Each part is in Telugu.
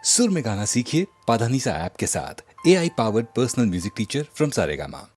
सुर में गाना सीखिए पाधानीसा ऐप के साथ। AI powered personal music teacher from Saregama.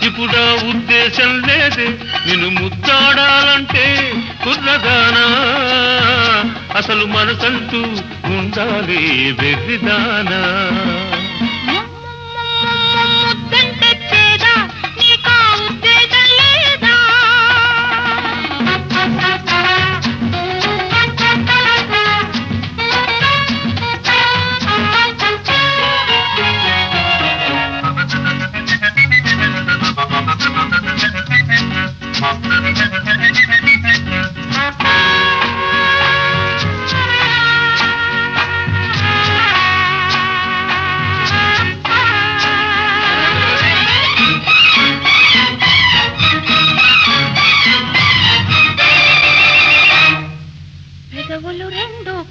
ఇప్పుడు ఉద్దేశం లేదే నిన్ను ముద్దాడాలంటే కుర్రగానా అసలు మనసంటూ ఉండాలి వెర్రిదానా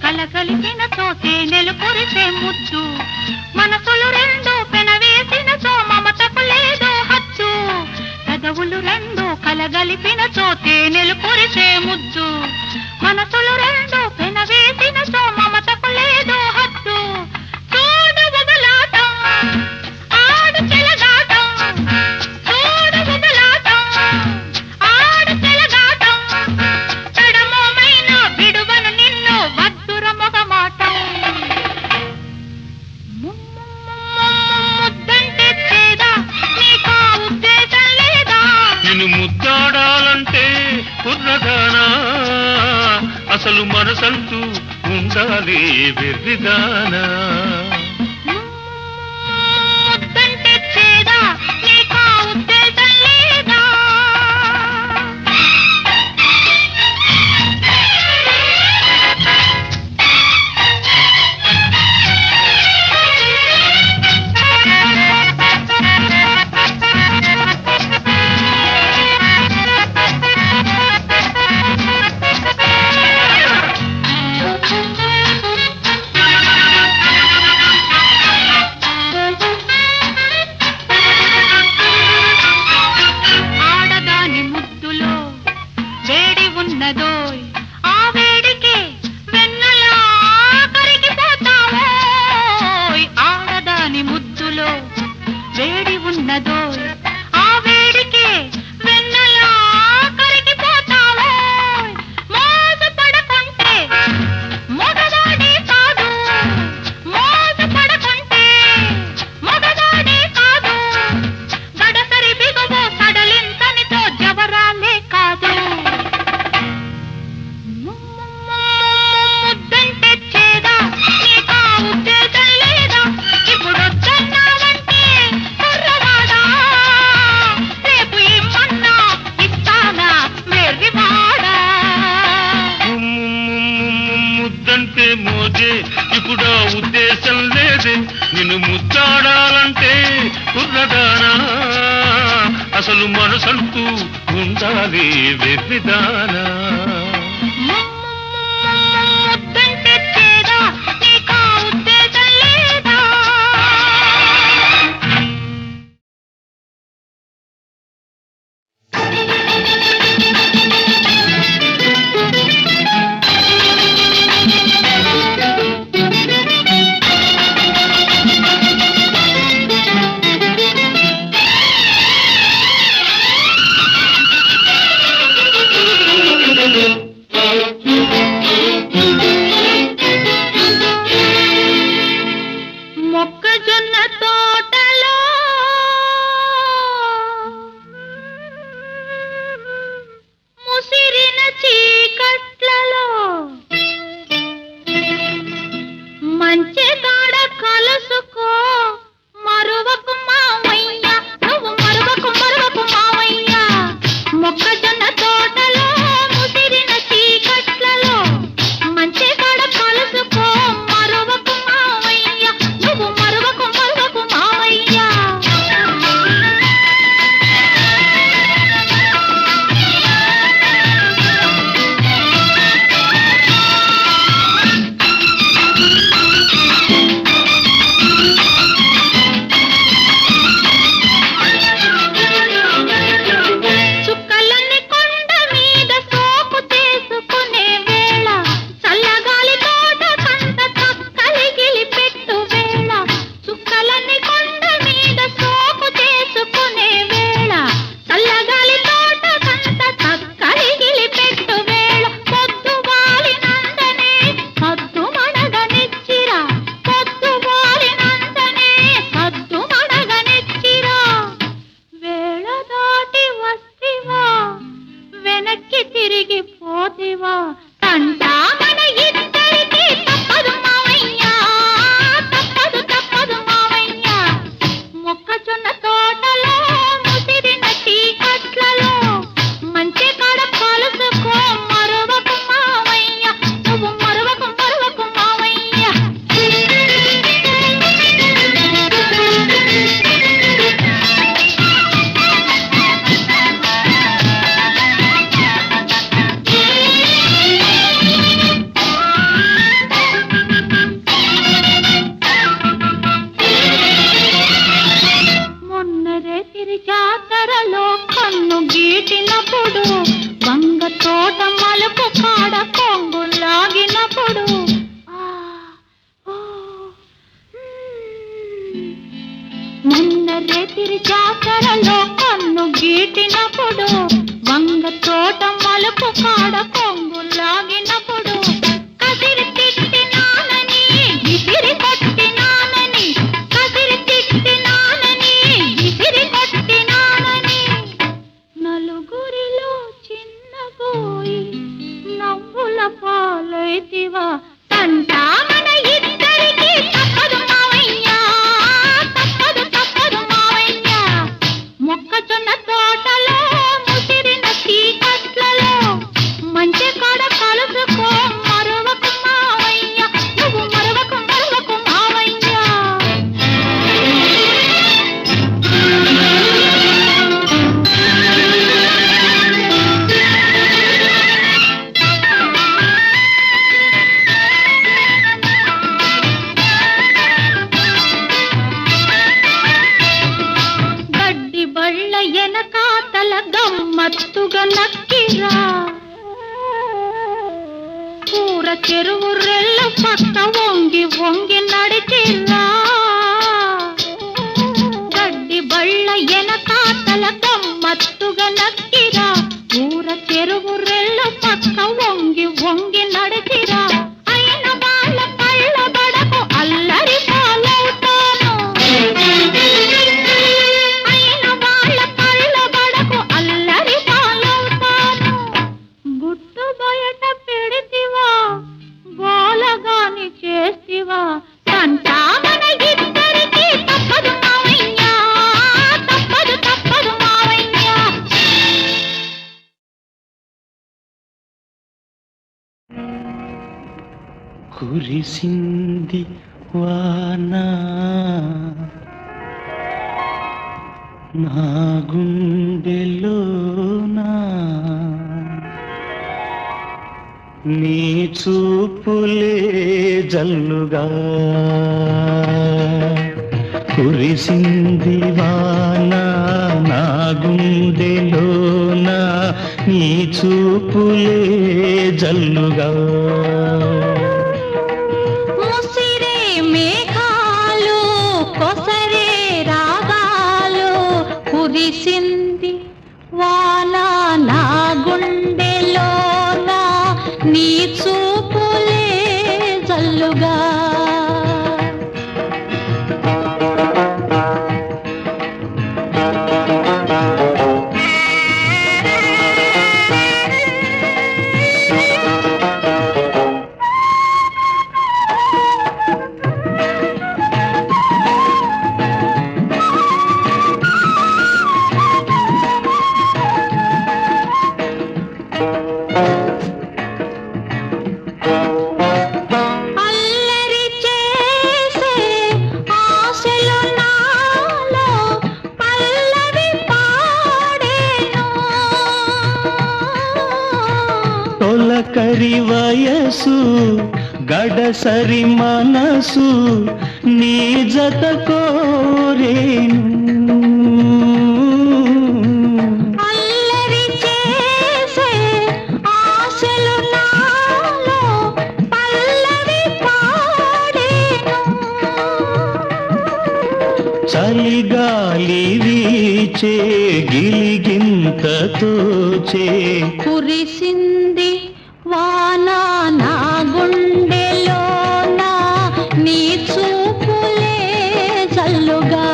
కలగలిపిన చోటే నెలుకొరిసే ముద్దు మనసులు రెండు పెనవేసిన చో మమతకు లేదో హచ్చు పెదవులు రెండు కలగలిపిన చోటే నెలుకొరిసే ముద్దు మనసులు రెండు పెనవేసిన చో మమతకు లేదో హచ్చు చూడు బుబలాటం ఆడు చెలగాటం చూడు బుబలాటం ఆడు చెలగాటం చెడమోమైన విడువను నిన్ను ముద్దాడాలంటే కుర్రగానా అసలు మనసంటూ ఉండాలి వెర్రిదానా మోజే ఇప్పుడు ఉద్దేశం లేదే నిన్ను ముద్దాడాలంటే కుర్రదానా అసలు మనసంటూ ఉండాలి వెర్రిదానా మంచి కాడ కలుసుకో మరువకు మావయ్య నువ్వు మరువకు మరువకు మావయ్య మొక్కజొన్న తోటలో ముసిరిన చీకట్లలో మంచి కాడ కలుసుకో మరువకు మావయ్య నువ్వు మరువకు మరువకు మావయ్య చుక్కలన్నీ కొండ మీద సోకు చేసుకునే వేళ చల్లగాలి తోట కంట చక్కలిగిలి పెట్టు వేళ చుక్కలన్నీ కొండ మీద సోకు చేసుకునే వేళ చల్లగాలి తోట కంట చక్కలిగిలి పెట్టు వేళ పొద్దు వాలినందనే సద్దు మణగనిచ్చిరా పొద్దు వాలినందనే సద్దు మణగనిచ్చిరా వేళ దాటి వస్తివా వెనక్కి తిరిగి పోతివా తంటా మన ఇద్దరికి తప్పదు మావయ్య తప్పదు తప్పదు మావయ్య మొక్కజొన్న తోటలో ముసిరిన చీకట్లలో మంచి కాడ కలుసుకో మరువకు మావయ్య నువ్వు మరువకు మరువకు మావయ్య మొన్నరే తిరి జాతరలో కన్ను గీటినప్పుడు వంగ తోట మలుపు కాడ కొంగు లాగినప్పుడు మొన్నరే తిరి జాతరలో కన్ను గీటినప్పుడు వంగ తోట మలుపు కాడ కొంగు లాగినప్పుడు కసిరి తిట్టినానని విసిరి కొట్టినానని కసిరి తిట్టినానని విసిరి కొట్టినానని నలుగురిలో చిన్నబోయి నవ్వుల పాలైతివా తంటా మన ఇద్దరికి తప్పదు మావయ్య తప్పదు తప్పదు మావయ్య మొక్కజొన్న తోటలో ముసిరిన చీకట్లలో మంచి కాడ కలుసుకో మరువకు మావయ్య నువ్వు మరువకు మరువకు మావయ్య గడ్డి బళ్ళ ఎనకాతల గమ్మత్తుగా నక్కిరా కూర చెరువు రెల్ల పక్క వంగి వంగి నడిచిరా గడ్డి బళ్ళ ఎనకాతల గమ్మత్తుగా నక్కిరా కూర చెరువు రెల్ల పక్క వంగి వంగి నడిచిరా అయిన వాళ్ళ కళ్ళ బడకు అల్లరి పాలవుతాను అయిన వాళ్ళ కళ్ళ బడకు అల్లరి పాలవుతాను గుట్టు బయట పెడితివా గోలగాని చేస్తివా తంటా మన ఇద్దరికి తప్పదు మావయ్య తప్పదు తప్పదు మావయ్య కురిసింది వాన నా గుండెలోనా నీ చూపులే జల్లుగా కురిసింది వాన నా గుండెలోనా నీ చూపులే జల్లుగా ముసిరే మేఘాలు కొసరే రాగాలు కురిసింది వాన నా గుండెలోన నీ చూపులే జల్లుగా తొలకరి వయసు గడసరి మనసు నీ జత కోరేను. అల్లరి చేసే ఆశలు నాలో పల్లవి పాడేను. చలిగాలి వీచే గిలిగింతతో చే కురిసింది వాన నా గుండెలోన నీ చూపులే జల్లుగా.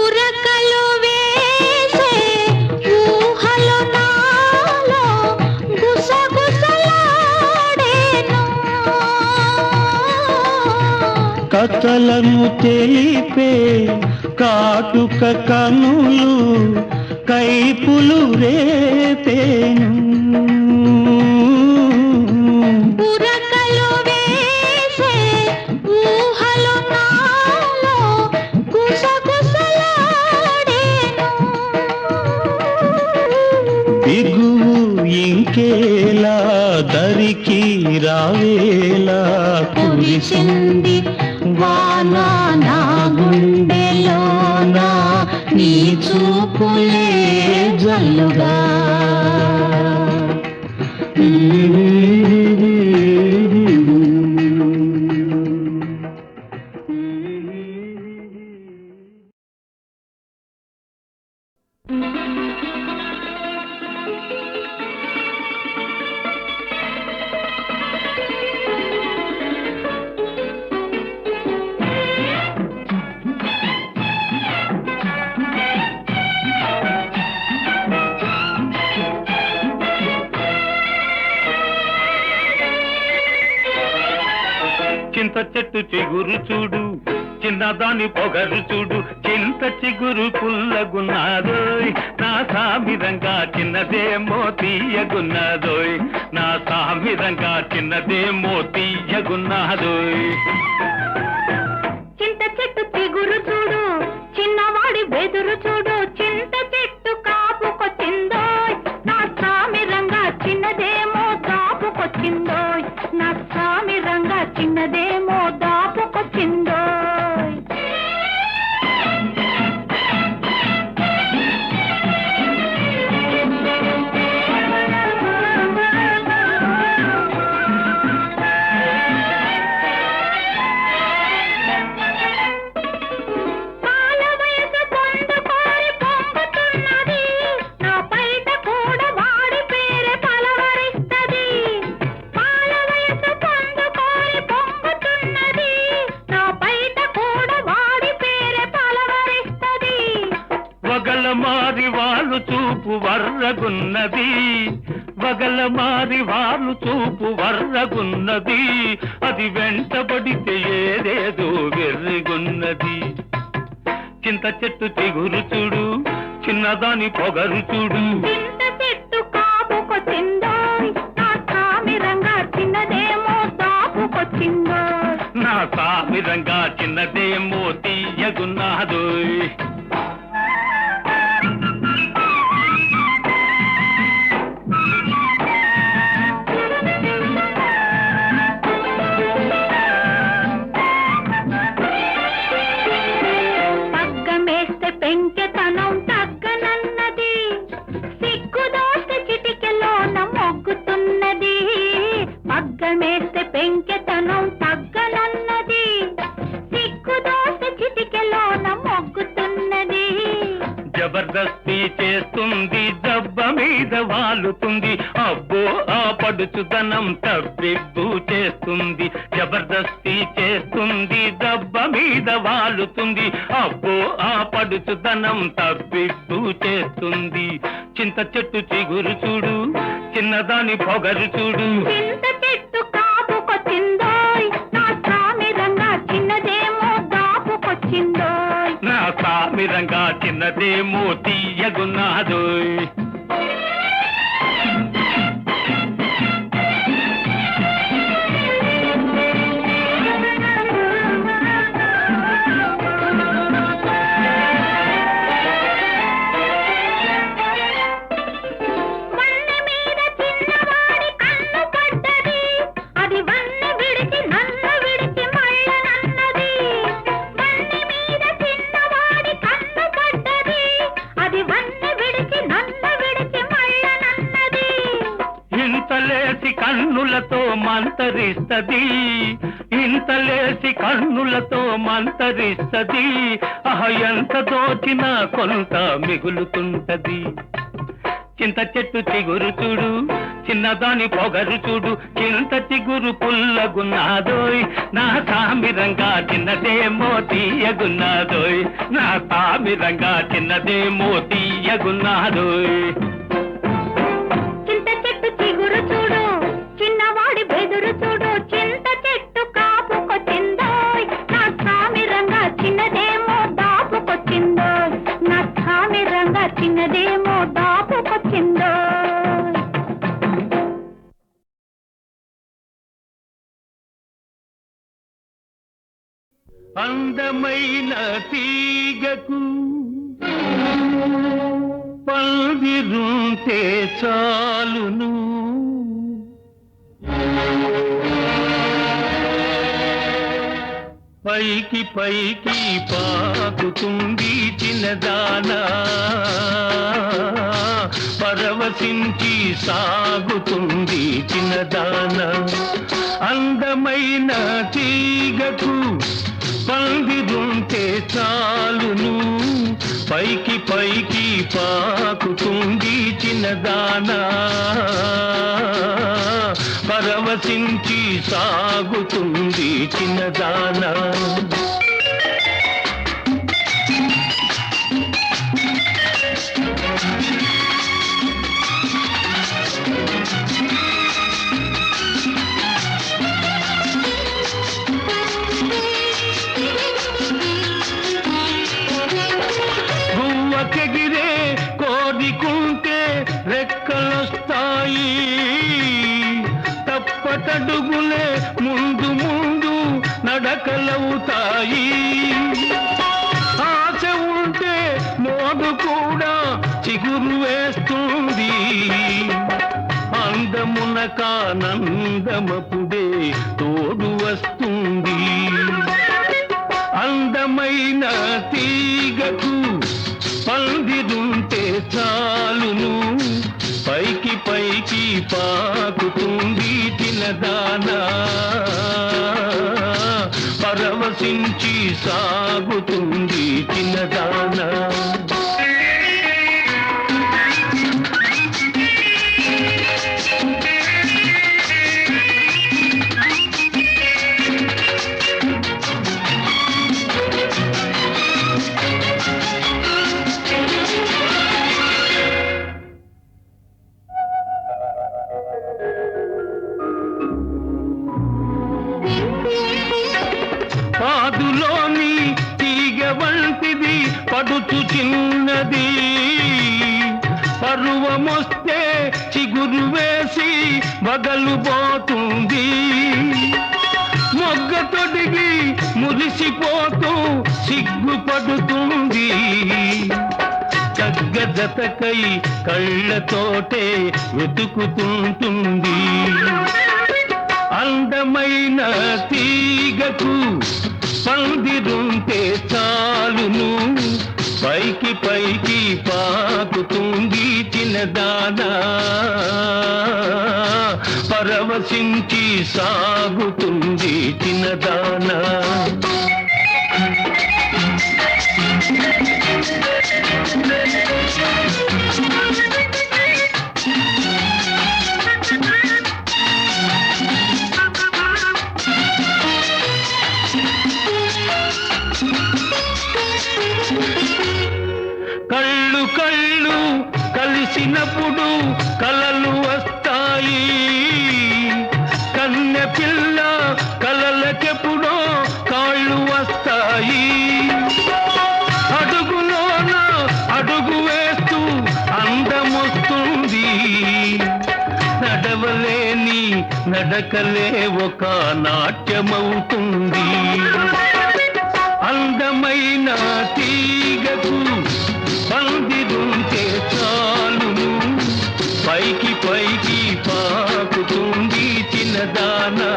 ఉరకలు వేసే ఊహలు నాలో గుసగుసలాడేను. కథలను తెలిపే కాటుక కనులు కైపులు రేపేను. ఉరకలు వేసే ఊహలు నాలో గుసగుసలాడేను. బిగువు ఇంకేలా దరికి రావేలా కురిసింది వాన నా గుండెలోన నీ చూపులే జల్లుగా. చింత చెట్టు చిగురు చూడు, చిన్నదాని పొగరు చూడు, చింత చిగురు పుల్లగున్నాదోయ్, నా సామిరంగా చిన్నదేమో తీయగున్నాదోయ్, నా సామిరంగా చిన్నదేమో తీయగున్నాదోయ్. చింత చెట్టు చిగురు చూడు, చిన్నవాడి బెదురు చూడు, చింత చెట్టు కాపుకొచ్చిందోయ్, నా సామిరంగా చిన్నదేమో దాపుకొచ్చిందోయ్, నా సామిరంగా చిన్నదేమో దాపుకొచ్చిందోయ్. పాల వయసు పొందుకోరి పొంగుతున్నది, నా పైట కూడా వాడి పేరే పలవరిస్తది. పాల వయసు పొందుకోరి పొంగుతున్నది, నా పైట కూడా వాడి పేరే పలవరిస్తది. వగల మారి వాళ్ళు చూపు వర్రగున్నది, వగల మారి వాళ్ళు చూపు వర్రగున్నది, అది వెంటబడితే ఏదేదో వెర్రిగున్నది. చింత చెట్టు చిగురు చూడు, చిన్నదాని పొగరు చూడు, చింత చెట్టు కాపుకొచ్చిందోయ్, నా సామిరంగా చిన్నదేమో దాపుకొచ్చిందోయ్. నా సామిరంగా చిన్నదేమో తీయగున్నాదోయ్. పగ్గమేస్తే పెంకెతనం తగ్గనన్నది, సిగ్గుదోస్తే చిటికెలోన మొగ్గుతున్నది. పగ్గమేస్తే పెంకెతనం తగ్గనన్నది, సిగ్గుదోస్తే చిటికెలోన మొగ్గుతున్నది. జబర్దస్తి చేస్తుంది, దెబ్బ మీద వాలుతుంది, అబ్బో ఆ పడుచుదనం తప్పిబ్బు చేస్తుంది. జబర్దస్తి చేస్తుంది, దెబ్బ మీద వాలుతుంది, అబ్బో ఆ పడుచుదనం తప్పిబ్బు చేస్తుంది. చింత చెట్టు చిగురు చూడు, చిన్నదాని పొగరు చూడు, చింత చెట్టు కాపుకొచ్చిందోయ్, నా సామిరంగా చిన్నదేమో దాపుకొచ్చిందోయ్. నా సామిరంగా చిన్నదేమో తీయగున్నాదోయ్. ఇంతలేసి కన్నులతో మంతరిస్తది, ఇంతలేసి కన్నులతో మంతరిస్తది. ఎంత దోచినా కొంత మిగులుతుంటది. చింత చెట్టు చిగురు చూడు, చిన్నదాని పొగరు చూడు, చింత చిగురు పుల్లగున్నాదోయ్, నా సామిరంగా చిన్నదేమో తీయగున్నాదోయ్, నా సామిరంగా చిన్నదేమో తీయగున్నాదోయ్. చింత చెట్టు చిగురు చూడు, చిన్నవాడి బెదురు చూడు, చింత చెట్టు కాపుకొచ్చిందోయ్, నా సామిరంగా చిన్నదేమో దాపుకొచ్చిందోయ్, నా సామిరంగా చిన్నదేమో దాపుకొచ్చిందోయ్. అందమైన తీగకు పందిరుంటే చాలును, పైకి పైకి పాకుతుంది చిన్నదానా, పరవశించి సాగుతుంది చిన్నదానా. అందమైన తీగకు పందిరుంటే చాలును, పైకి పైకి పాకుతుంది చిన్నదానా, పరవశించి సాగుతుంది చిన్నదానా. గువ్వకెగిరే కోరికుంటే రెక్కలొస్తాయి, తప్పటడుగులే ముందు ముందు నడకలవుతాయి. ఆశ ఉంటే మోడు కూడా చిగురు వేస్తుంది, అందమున కానందమపుడే తోడు వస్తుంది. అందమైన తీగకు పందిరుంటే చాలును, పైకి పైకి పాకుతుంది చిన్నదానా, పరవశించి సాగుతుంది చిన్నదానా. పాదులోని తీగ వంటిది పడుచు చిన్నది, పరువమొస్తే చిగురు వేసి బగలుపోతుంది, మొగ్గ తొడిగి మురిసిపోతూ సిగ్గుపడుతుంది. జతకై కళ్ళతోటే వెతుకుతుంటుంది. అందమైన తీగకు పందిరుంటే చాలును, పైకి పైకి పాకుతుంది చిన్నదానా, పరవశించి సాగుతుంది చిన్నదానా. కళ్ళు కళ్ళు కలిసినప్పుడు కలలు వస్తాయి, కన్నె పిల్ల కలలకెప్పుడో కాళ్ళు వస్తాయి. అడుగులోన అడుగు వేస్తూ అందమొస్తుంది, నడవలేని నడకలే ఒక నాట్యమవుతుంది. అందమైన తీగకు పందిరుంటే చాలును, పైకి పైకి పాకుతుంది చిన్నదానా,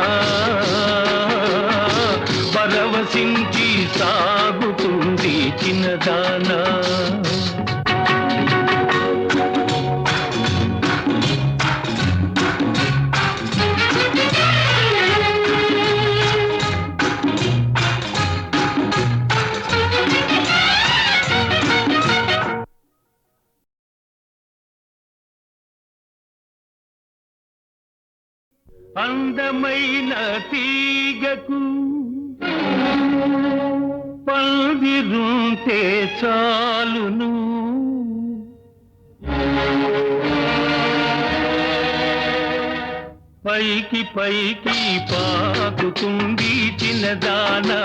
పరవశించి సాగుతుంది చిన్నదానా. అందమైన తీగకు పందిరుంటే చాలును, పైకి పైకి పాకుతుంది చిన్నదానా,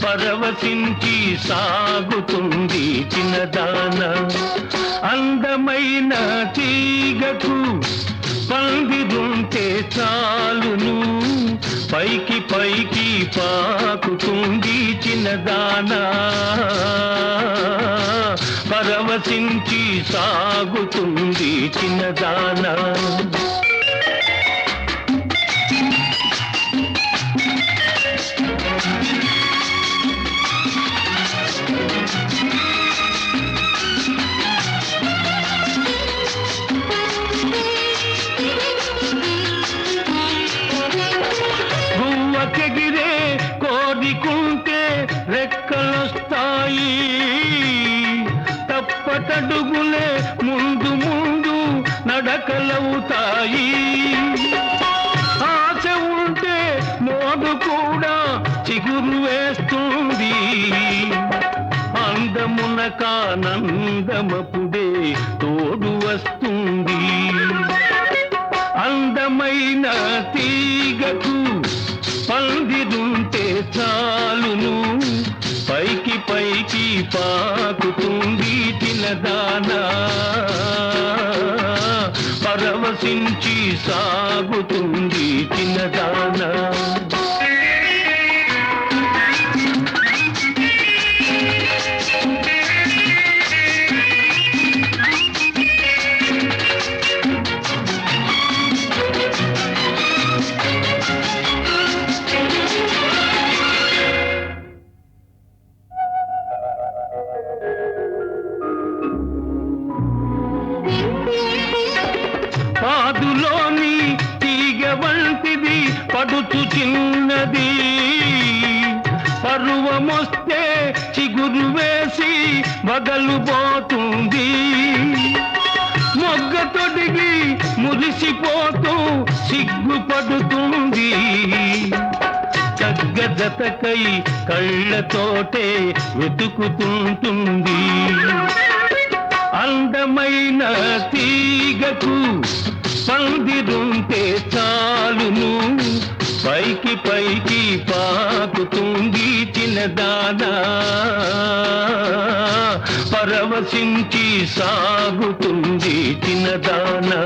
పరవశించి సాగుతుంది చిన్నదానా. అందమైన తీగకు పందిరుంటే చాలును, పైకి పైకి పాకుతుంది చిన్నదానా, పరవశించి సాగుతుంది చిన్నదానా. గువ్వకెగిరే కోరికుంటే రెక్కలొస్తాయి, తప్పటడుగులే ముందు ముందు నడకలవుతాయి. ఆశ ఉంటే మోడు కూడా చిగురు వేస్తుంది, అందమున కానందమపుడే తోడు వస్తుంది. అందమైన తీగకు పందిరుంటే చాలును, పైకి పైకి పాకుతుంది చిన్నదానా, పరవశించి సాగుతుంది చిన్నదానా. పాదులోని తీగ వంటిది పడుచు చిన్నది, పరువమొస్తే చిగురు వేసి బగలుపోతుంది. మొగ్గ తొడిగి మురిసిపోతూ సిగ్గుపడుతుంది, తగ్గదతకై కళ్ళతోటే వెతుకుతుంటుంది. అందమైన తీగకు పందిరుంటే చాలును, పైకి పైకి పాకుతుంది చిన్నదానా, పరవశించి సాగుతుంది చిన్నదానా.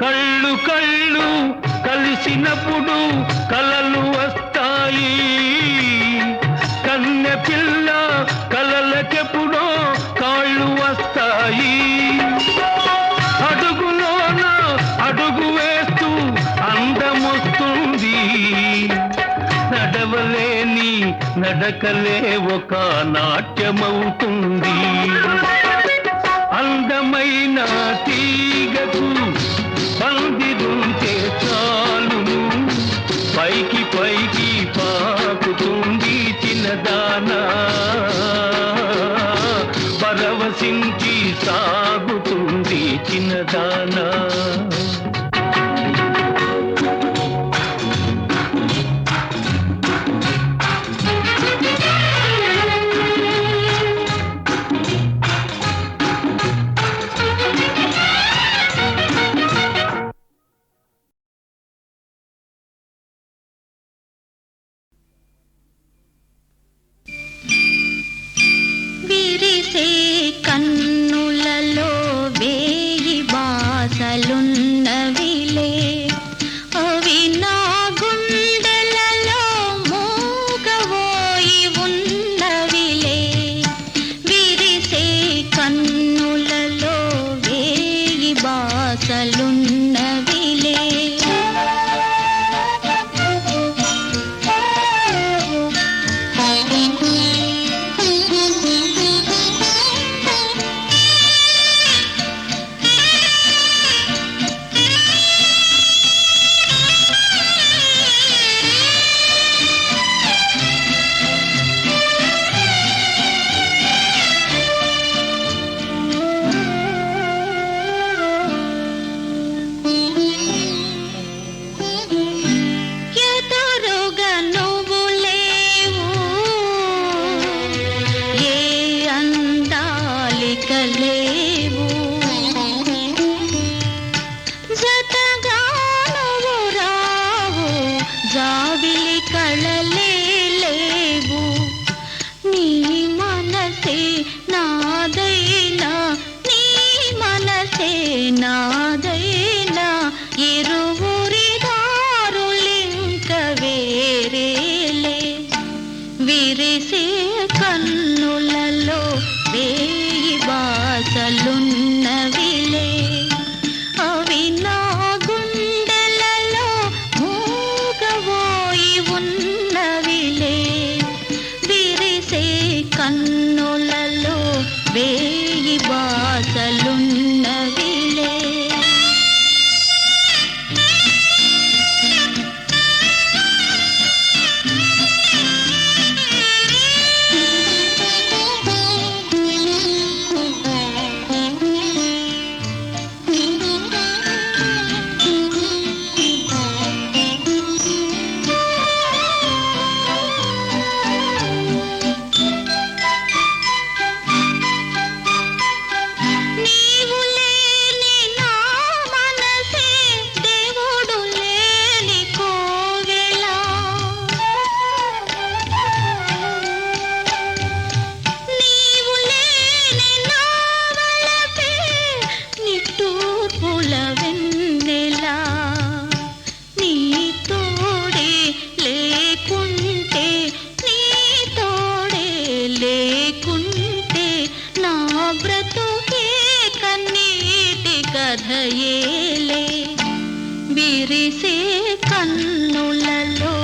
కళ్ళు కళ్ళు కలిసినప్పుడు కలలు వస్తాయి, కన్నె పిల్ల కలలకెప్పుడో కాళ్ళు వస్తాయి. అడుగులోన అడుగు వేస్తూ అందమొస్తుంది, నడవలేని నడకలే ఒక నాట్యమవుతుంది. అందమైన తీగకు పందిరుంటే చాలును, పైకి పైకి పాకుతుంది చిన్నదానా, పరవశించి సాగుతుంది చిన్నదానా. కన్నులలో వేయి బాసలున్న లేవు జతగా నువ్వు రావు జాబిలి కళలే లేవు నీ మనసే నాదైనా నీ మనసే నాదైనా ఇరువురి దారులింక వేరేలే విరిసే కన్నులలో వేయి బాసలున్నవిలే అవి నా గుండెలలో మూగబోయి ఉన్నవిలే విరిసే కన్నులలో వేయి బాసలున్నవిలే నీవు లేని నా మనసే దేవుడు లేని కోవెల నీవు లేని నా వలపే నిట్టూర్పుల వెన్నెల నీ తోడే లేకుంటే నీ తోడే లేకుంటే నా బ్రతుకే కన్నీటి కథయేలే విరిసే కన్నులలో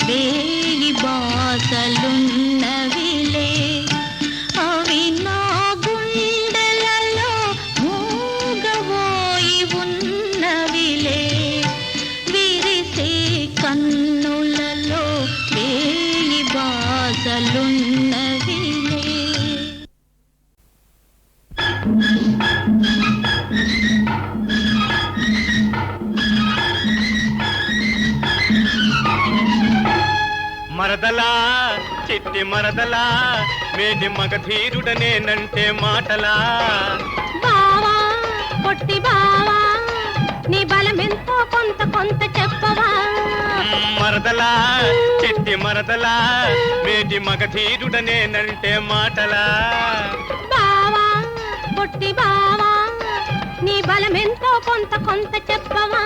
వేయి బాసలున్నవిలే అవి నా గుండెలలో మూగబోయి ఉన్నవిలే విరిసే కన్నులలో వేయి బాసలున్నవిలే మరదలా చిట్టి మరదలా మేటి మగధీరుడనేనంటే మాటలా బావా పొట్టి బావా నీ బలమెంతో కొంత కొంత చెప్పవా మరదలా చిట్టి మరదలా మేటి మగధీరుడనేనంటే మాటలా బావా పొట్టి బావా నీ బలమెంతో కొంత కొంత చెప్పవా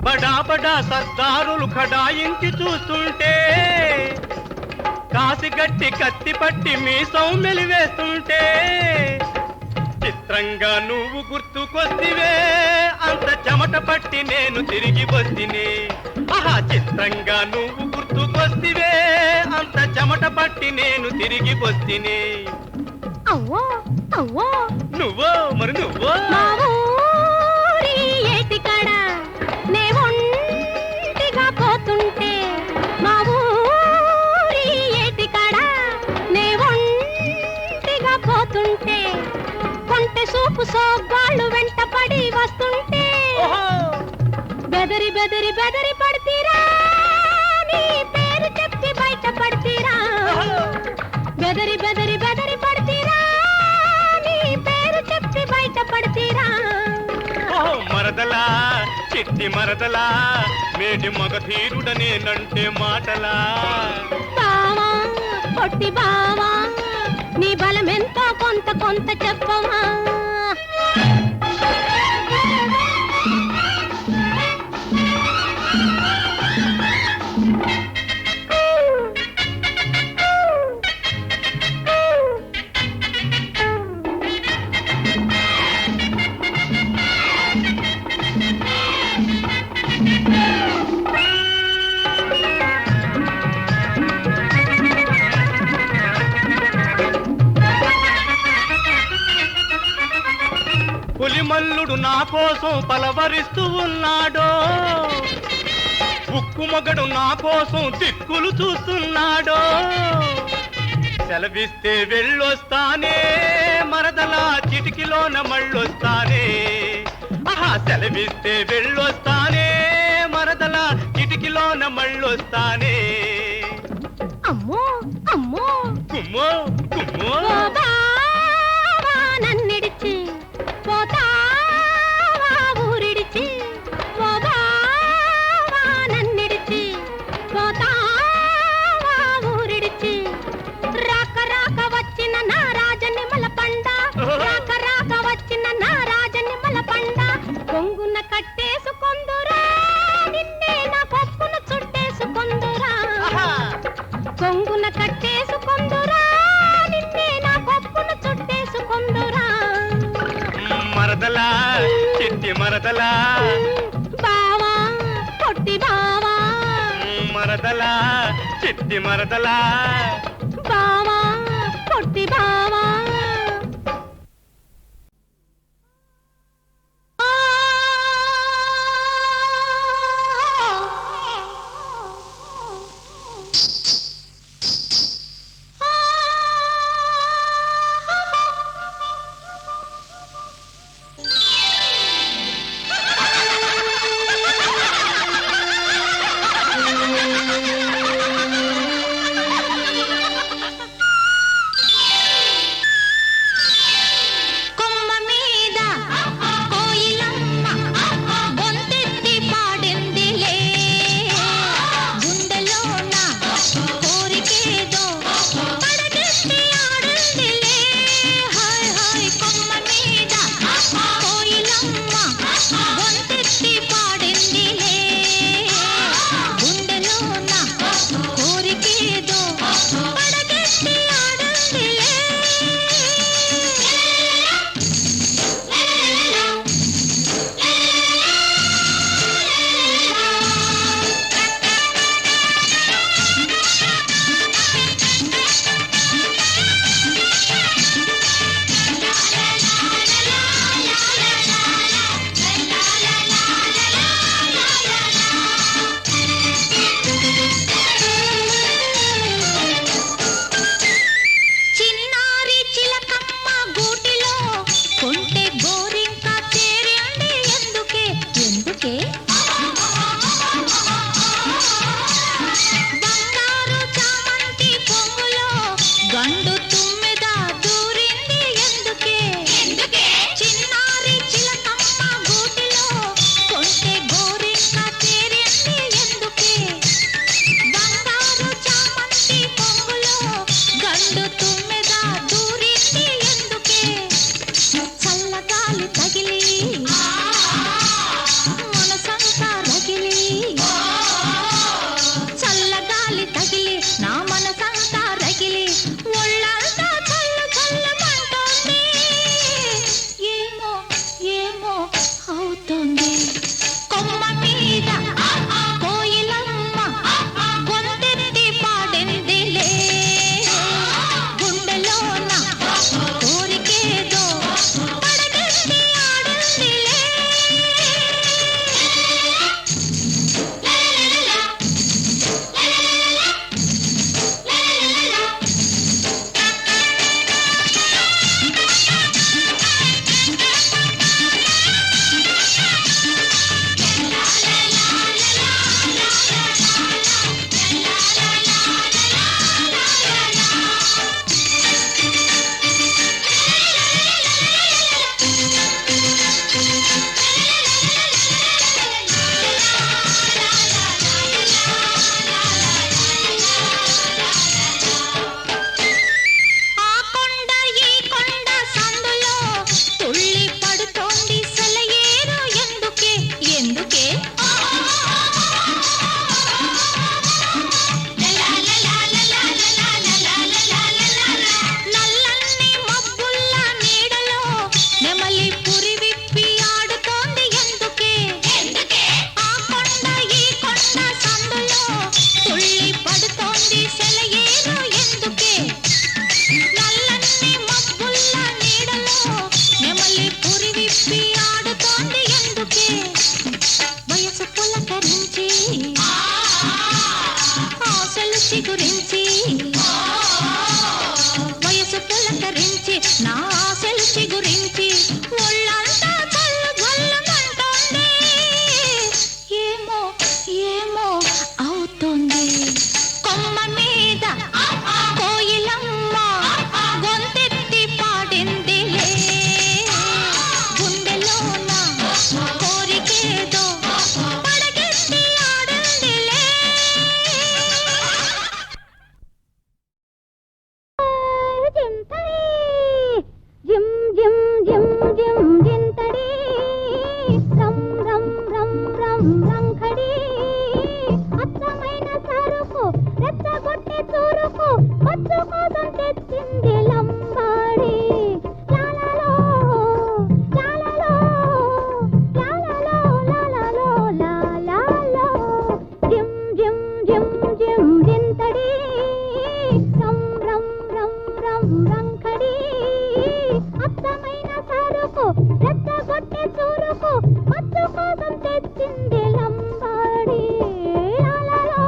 బడా బడా సర్దారులు ఖడాయించి చూస్తుంటే కాసిగట్టి కత్తి పట్టి మీసం మెలివేస్తుంటే చిత్రంగా నువ్వు గుర్తుకొస్తివే అంత చెమట పట్టి నేను తిరిగి వస్తిని ఆహా చిత్రంగా నువ్వు గుర్తుకొస్తివే అంత చెమట పట్టి నేను తిరిగి వస్తిని అవ్వో అవ్వో నువ్వో మరి నువ్వో మా ఊరి ఏటికాడ నే ఒంటిగా పోతుంటే మా ఊరి ఏటికాడ నే ఒంటిగా పోతుంటే కొంటె సూపు సోగ్గాళ్ళు వెంట పడి వస్తుంటే ఓహో బెదరి బెదరి బెదరి పడతీరా నీ పేరు చెప్పి బయట పడతీరా బెదరి బెదరి బెదరి పడతీరా నీ పేరు చెప్పి బయట పడతీరా ఓహో మరదలా చిట్టి మరదలా మేటి మగధీరుడనేనంటే మాటలా బావా పొట్టి బావా నీ బలమెంతో కొంత కొంత చెప్పవా నా కోసం పలవరిస్తూ ఉన్నాడో, ఉక్కు మొగడు నా కోసం దిక్కులు చూస్తున్నాడో. సెలవిస్తే వెళ్ళొస్తానే మరదలా చిటికిలోన మళ్ళొస్తానే. ఆహా సెలవిస్తే వెళ్ళొస్తానే మరదలా చిటికిలోన మళ్ళొస్తానే. అమ్మో అమ్మో కుమ్మో కుమ్మో ఓ బావా నన్నిడిచి పోతావా ఊరిడిచి. ఓ బావా నన్నిడిచి పోతావా ఊరిడిచి. రాక రాక వచ్చిన నా రాజనిమల పండ, రాక రాక వచ్చిన నా రాజనిమల పండ. కొంగున కట్టేసుకొందురా నిన్నే నా కొప్పును చుట్టేసుకొందురా. కొంగున కట్టేసుకొందురా నిన్నే నా కొప్పును చుట్టేసుకొందురా. మరదలా చిట్టి మరదలా బావా పొట్టి బావా, మరదలా చిట్టి మరదలా బావా పొట్టి బావా. వచ్చి నా సెల్చి గురించి ఒళ్ళంతా చల్లు చల్లమంటోంది. ఏమో ఏమో అవుతోంది. కొమ్మ మీద కోయిలమ్మ గొంతెత్తి పాడిందిలే. గుండెలోన కోరికేదో పడగెత్తి ఆడిందిలే. జిమ్ జిమ్ జిమ్ జిమ్ జింతడి రమ్ రమ్ రమ్ రమ్ రంఖడి. అత్తమైన సరుకు రెచ్చగొట్టి చూరుకు మచ్చు కోసం తెచ్చింది లంబాడి. లాలలో లాలలో లాలలో లాలలో లాలలో జిమ్ జిమ్ జిమ్ జిమ్ జింతడి రమ్ రమ్ రమ్ రమ్ రంఖడి. అత్తమైన సరుకు రెచ్చగొట్టి చూరుకు మచ్చు కోసం తెచ్చింది లంబాడి. లాలలో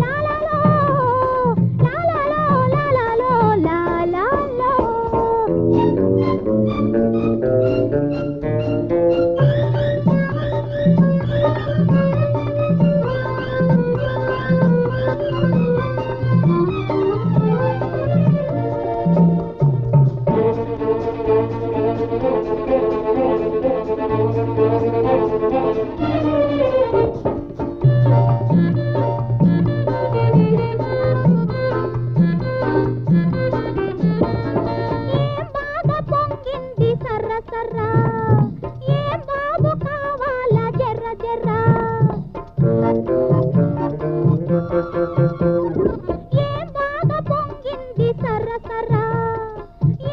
లాలలో లాలలో లాలలో లాలలో ఏం బాగా పొంగింది సర్ర సర్ర. ఏం బాబు కావాలా జర్ర జర్ర. ఏం బాగా పొంగింది సర్ర సర్ర.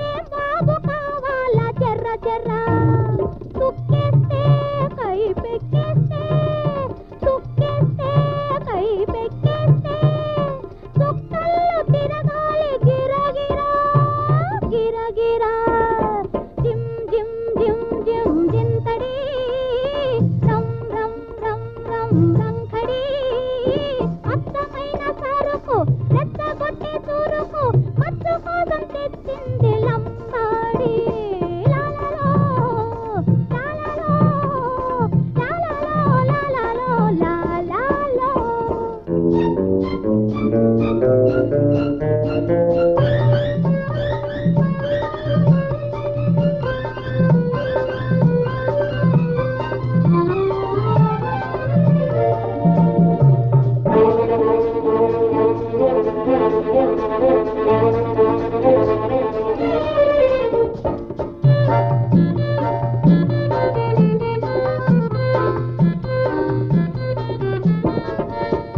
ఏం బాబు కావాలా జర్ర జర్ర. తుక్కేస్తే కై పెక్కేస్తే తుక్కేస్తే కై పెక్కేస్తే చుక్కల్లో తిరగాలి గిరగిరా గిరగిరా. జిమ్ జిమ్ జిమ్ జిమ్ జింతడి రమ్ రమ్ రమ్ రమ్ రంఖడి. అత్తమైన సరుకు రెచ్చగొట్టి చూరుకు మచ్చు కోసం తెచ్చింది లంబాడి. లాలలో లాలలో లాలలో లాలలో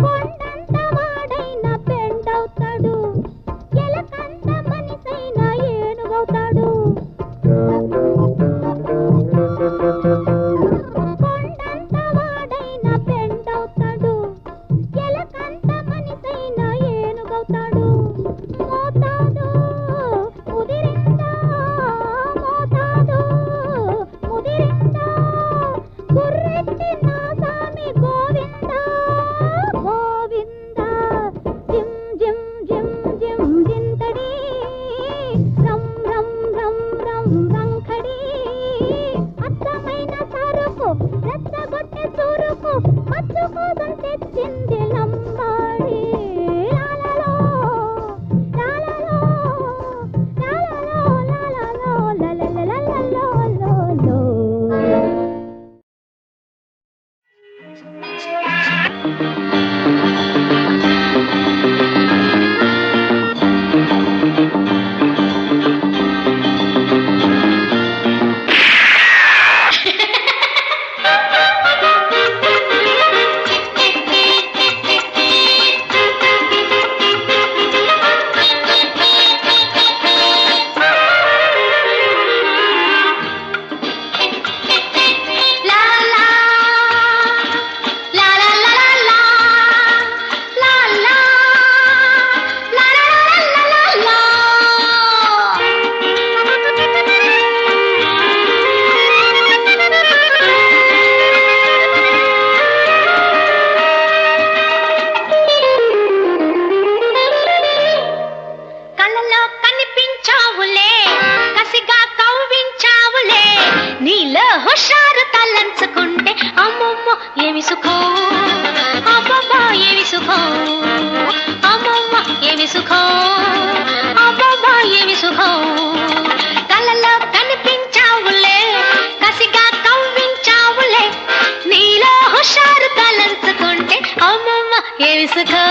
కొండంత వాడైన పెండవుతాడు. ఎలకంత మనిషైన ఏనుగవుతాడు. కొండంత వాడైన పెండవుతాడు. ఎలకంత మనిషైన ఏనుగవుతాడు. మోతాదు ముదిరిందా మోతాదు ముదిరిందా. గుర్రెట్టి నా సామి గోవిందా గోవిందా. జిమ్ జిమ్ జిమ్ జిమ్ జింతడి రమ్ రమ్ రమ్ రమ్ రంఖడి. అత్తమైన సరుకు రెచ్చగొట్టి చూరుకు మచ్చు కోసం తెచ్చింది లంబాడి. లాలలో లాలలో లాలలో లాలలో లాలలో. La la la la la la la ఏమి సుఖం అబ్బబ్బా ఏమి సుఖం అమ్మమ్మ ఏమి సుఖం అబ్బబ్బా ఏమి సుఖం కళ్ళలో కనిపించావులే కసిగా కవ్వించావులే నీలో హుషారు తలంచుకుంటే అమ్మమ్మ ఏమి సుఖం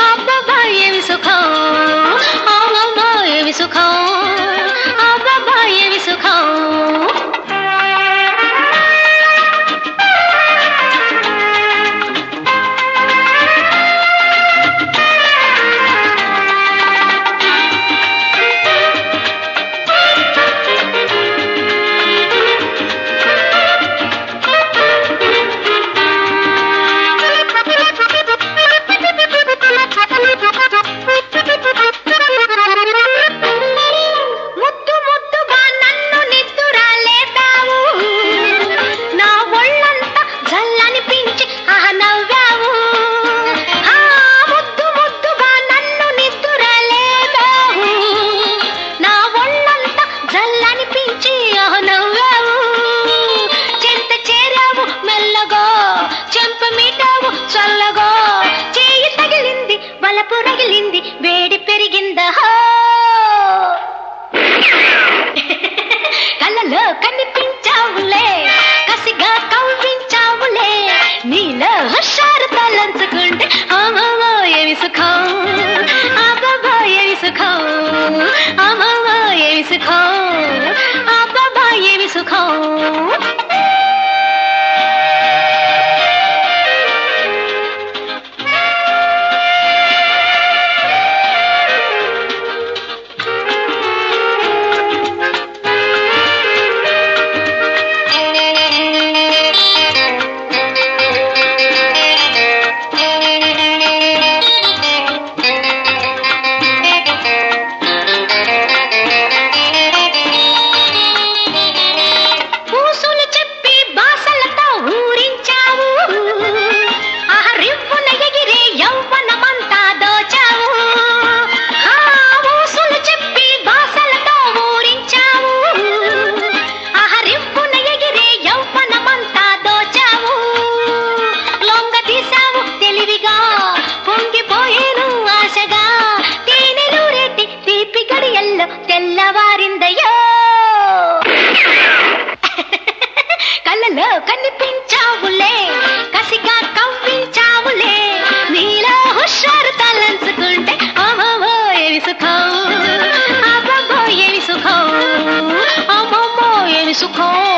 అబ్బబ్బా ఏమి సుఖం అమ్మమ్మ ఏమి సుఖం అబ్బబ్బా ఏమి సుఖం వేడి పెరిగిందా కళ్ళలో కనిపించావులే కసిగా కవ్వించావులే నీలో హుషారు తలంచుకుంటే అమ్మమ్మ ఏమి సుఖం అబ్బబ్బా ఏమి సుఖం అమ్మమ్మ ఏమి సుఖం అబ్బబ్బా ఏమి సుఖం తెల్లవారిందయ్యో కళ్ళలో కనిపించావులే కసిగా కవ్వించావులే నీలో హుషారు తలంచుకుంటే అమ్మమ్మో ఏమి సుఖం అబ్బబ్బో ఏమి సుఖం అమ్మమ్మో ఏమి సుఖం